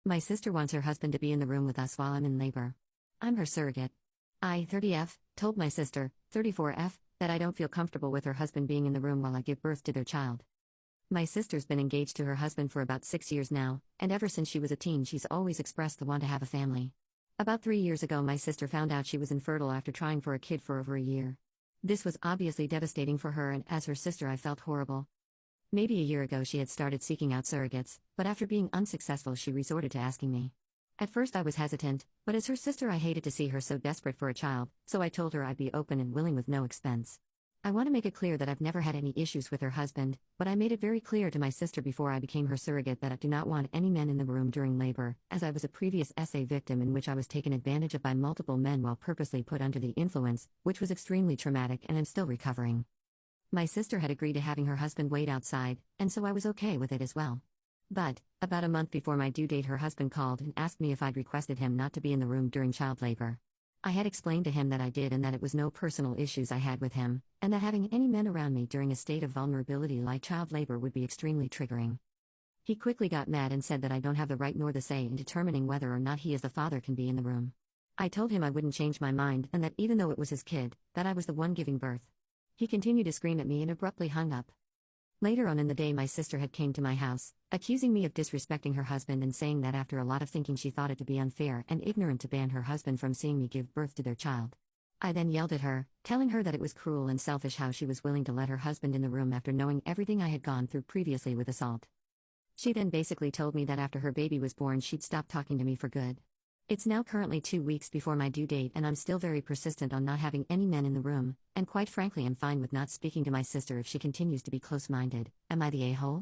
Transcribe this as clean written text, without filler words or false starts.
My sister wants her husband to be in the room with us while I'm in labor. I'm her surrogate. I, 30F, told my sister, 34F, that I don't feel comfortable with her husband being in the room while I give birth to their child. My sister's been engaged to her husband for about 6 years now, and ever since she was a teen she's always expressed the want to have a family. About 3 years ago my sister found out she was infertile after trying for a kid for over a year. This was obviously devastating for her, and as her sister I felt horrible. Maybe a year ago she had started seeking out surrogates, but after being unsuccessful she resorted to asking me. At first I was hesitant, but as her sister I hated to see her so desperate for a child, so I told her I'd be open and willing with no expense. I want to make it clear that I've never had any issues with her husband, but I made it very clear to my sister before I became her surrogate that I do not want any men in the room during labor, as I was a previous SA victim in which I was taken advantage of by multiple men while purposely put under the influence, which was extremely traumatic and I'm still recovering. My sister had agreed to having her husband wait outside, and so I was okay with it as well. But, about a month before my due date her husband called and asked me if I'd requested him not to be in the room during child labor. I had explained to him that I did and that it was no personal issues I had with him, and that having any men around me during a state of vulnerability like child labor would be extremely triggering. He quickly got mad and said that I don't have the right nor the say in determining whether or not he as the father can be in the room. I told him I wouldn't change my mind and that even though it was his kid, that I was the one giving birth. He continued to scream at me and abruptly hung up. Later on in the day my sister had came to my house, accusing me of disrespecting her husband and saying that after a lot of thinking she thought it to be unfair and ignorant to ban her husband from seeing me give birth to their child. I then yelled at her, telling her that it was cruel and selfish how she was willing to let her husband in the room after knowing everything I had gone through previously with assault. She then basically told me that after her baby was born she'd stop talking to me for good. It's now currently 2 weeks before my due date and I'm still very persistent on not having any men in the room, and quite frankly I'm fine with not speaking to my sister if she continues to be close-minded. Am I the a-hole?